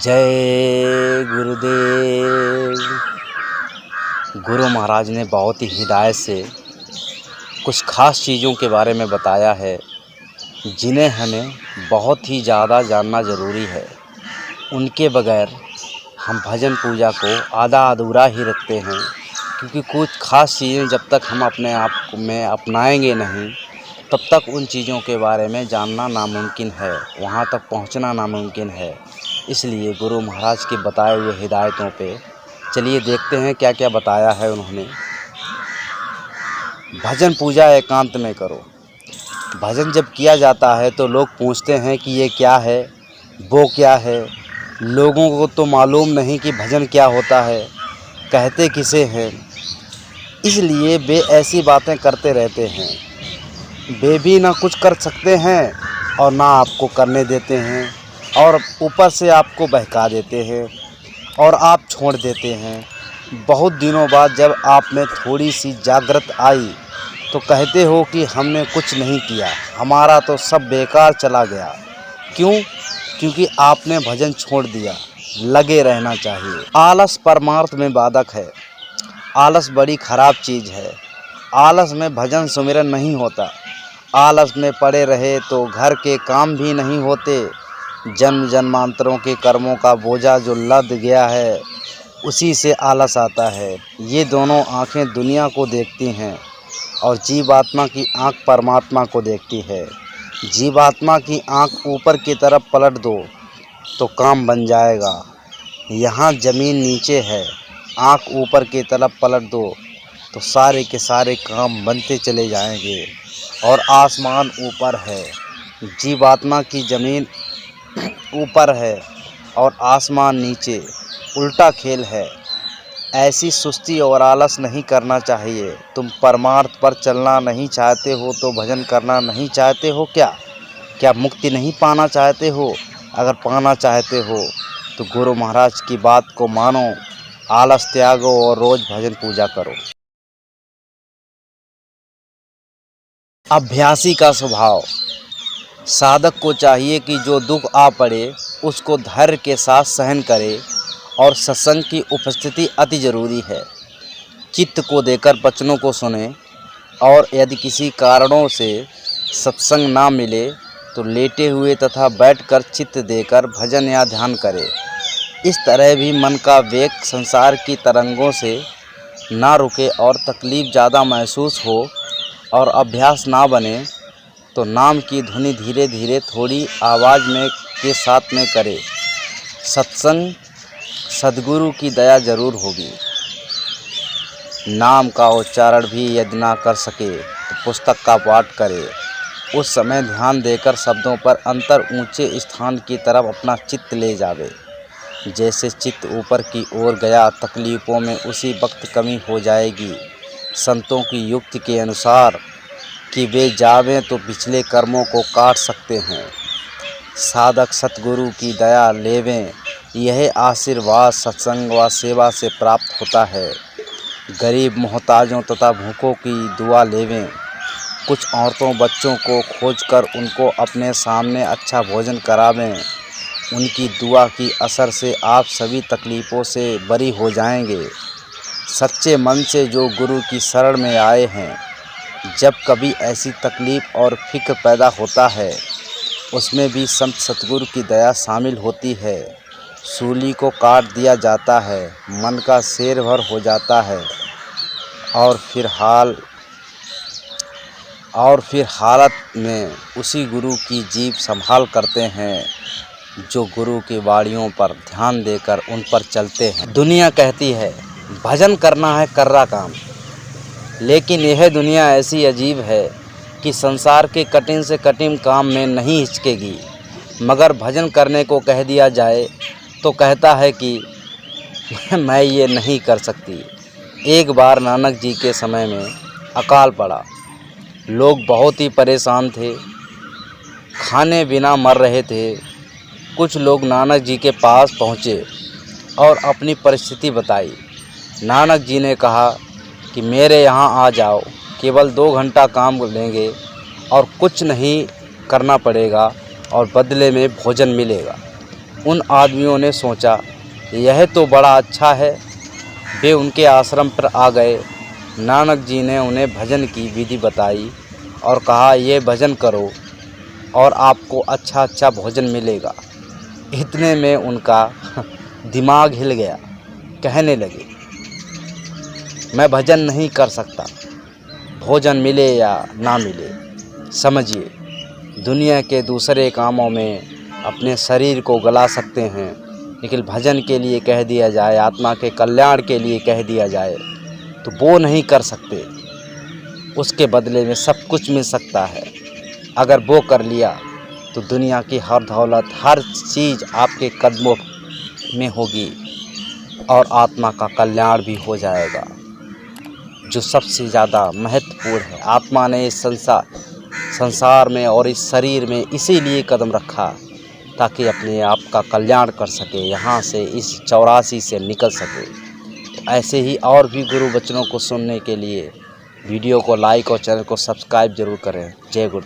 जय गुरुदेव। गुरु महाराज ने बहुत ही हिदायत से कुछ ख़ास चीज़ों के बारे में बताया है जिन्हें हमें बहुत ही ज़्यादा जानना ज़रूरी है। उनके बगैर हम भजन पूजा को आधा अधूरा ही रखते हैं, क्योंकि कुछ ख़ास चीज़ें जब तक हम अपने आप में अपनाएंगे नहीं तब तक उन चीज़ों के बारे में जानना नामुमकिन है, वहाँ तक पहुँचना नामुमकिन है। इसलिए गुरु महाराज के बताए हुए हिदायतों पे चलिए देखते हैं क्या क्या बताया है उन्होंने। भजन पूजा एकांत में करो। भजन जब किया जाता है तो लोग पूछते हैं कि ये क्या है, वो क्या है। लोगों को तो मालूम नहीं कि भजन क्या होता है, कहते किसे हैं। इसलिए वे ऐसी बातें करते रहते हैं। वे भी ना कुछ कर सकते हैं और ना आपको करने देते हैं, और ऊपर से आपको बहका देते हैं और आप छोड़ देते हैं। बहुत दिनों बाद जब आप में थोड़ी सी जागृत आई तो कहते हो कि हमने कुछ नहीं किया, हमारा तो सब बेकार चला गया। क्यों? क्योंकि आपने भजन छोड़ दिया। लगे रहना चाहिए। आलस परमार्थ में बाधक है। आलस बड़ी ख़राब चीज़ है। आलस में भजन सुमिरन नहीं होता। आलस में पड़े रहे तो घर के काम भी नहीं होते। जन्म जन्मांतरों के कर्मों का बोझा जो लद गया है उसी से आलस आता है। ये दोनों आँखें दुनिया को देखती हैं और जीवात्मा की आँख परमात्मा को देखती है। जीवात्मा की आँख ऊपर की तरफ पलट दो तो काम बन जाएगा। यहाँ ज़मीन नीचे है, आँख ऊपर की तरफ पलट दो तो सारे के सारे काम बनते चले जाएंगे। और आसमान ऊपर है, जीवात्मा की ज़मीन ऊपर है और आसमान नीचे, उल्टा खेल है। ऐसी सुस्ती और आलस नहीं करना चाहिए। तुम परमार्थ पर चलना नहीं चाहते हो तो भजन करना नहीं चाहते हो क्या मुक्ति नहीं पाना चाहते हो? अगर पाना चाहते हो तो गुरु महाराज की बात को मानो, आलस त्यागो और रोज़ भजन पूजा करो। अभ्यासी का स्वभाव। साधक को चाहिए कि जो दुख आ पड़े उसको धैर्य के साथ सहन करे, और सत्संग की उपस्थिति अति ज़रूरी है। चित्त को देकर वचनों को सुने, और यदि किसी कारणों से सत्संग ना मिले तो लेटे हुए तथा बैठकर चित्त देकर भजन या ध्यान करे। इस तरह भी मन का वेग संसार की तरंगों से ना रुके और तकलीफ़ ज़्यादा महसूस हो और अभ्यास ना बने तो नाम की धुनी धीरे धीरे थोड़ी आवाज़ में के साथ में करे। सत्संग सद्गुरु की दया जरूर होगी। नाम का उच्चारण भी यदि ना कर सके तो पुस्तक का पाठ करे। उस समय ध्यान देकर शब्दों पर अंतर ऊंचे स्थान की तरफ अपना चित्त ले जावे। जैसे चित्त ऊपर की ओर गया तकलीफ़ों में उसी वक्त कमी हो जाएगी। संतों की युक्ति के अनुसार कि वे जावें तो पिछले कर्मों को काट सकते हैं। साधक सतगुरु की दया लेवें, यह आशीर्वाद सत्संग व सेवा से प्राप्त होता है। गरीब मोहताजों तथा भूखों की दुआ लेवें। कुछ औरतों बच्चों को खोजकर उनको अपने सामने अच्छा भोजन करावें। उनकी दुआ की असर से आप सभी तकलीफ़ों से बरी हो जाएंगे। सच्चे मन से जो गुरु की शरण में आए हैं, जब कभी ऐसी तकलीफ़ और फिक्र पैदा होता है उसमें भी संत सतगुरु की दया शामिल होती है। सूली को काट दिया जाता है, मन का शेर भर हो जाता है, और फिर हालत में उसी गुरु की जीभ संभाल करते हैं जो गुरु की वाणियों पर ध्यान देकर उन पर चलते हैं। दुनिया कहती है भजन करना है कर्रा काम, लेकिन यह दुनिया ऐसी अजीब है कि संसार के कठिन से कठिन काम में नहीं हिचकेगी, मगर भजन करने को कह दिया जाए तो कहता है कि मैं ये नहीं कर सकती। एक बार नानक जी के समय में अकाल पड़ा। लोग बहुत ही परेशान थे, खाने बिना मर रहे थे। कुछ लोग नानक जी के पास पहुँचे और अपनी परिस्थिति बताई। नानक जी ने कहा कि मेरे यहाँ आ जाओ, केवल 2 घंटा काम लेंगे और कुछ नहीं करना पड़ेगा और बदले में भोजन मिलेगा। उन आदमियों ने सोचा यह तो बड़ा अच्छा है। वे उनके आश्रम पर आ गए। नानक जी ने उन्हें भजन की विधि बताई और कहा ये भजन करो और आपको अच्छा अच्छा भोजन मिलेगा। इतने में उनका दिमाग हिल गया। कहने लगे मैं भजन नहीं कर सकता, भोजन मिले या ना मिले। समझिए, दुनिया के दूसरे कामों में अपने शरीर को गला सकते हैं, लेकिन भजन के लिए कह दिया जाए, आत्मा के कल्याण के लिए कह दिया जाए तो वो नहीं कर सकते। उसके बदले में सब कुछ मिल सकता है। अगर वो कर लिया तो दुनिया की हर दौलत, हर चीज़ आपके कदमों में होगी और आत्मा का कल्याण भी हो जाएगा, जो सबसे ज़्यादा महत्वपूर्ण है। आत्मा ने इस संसार में और इस शरीर में इसीलिए कदम रखा ताकि अपने आप का कल्याण कर सके, यहाँ से इस 84 से निकल सके। ऐसे ही और भी गुरु वचनों को सुनने के लिए वीडियो को लाइक और चैनल को सब्सक्राइब जरूर करें। जय गुरु।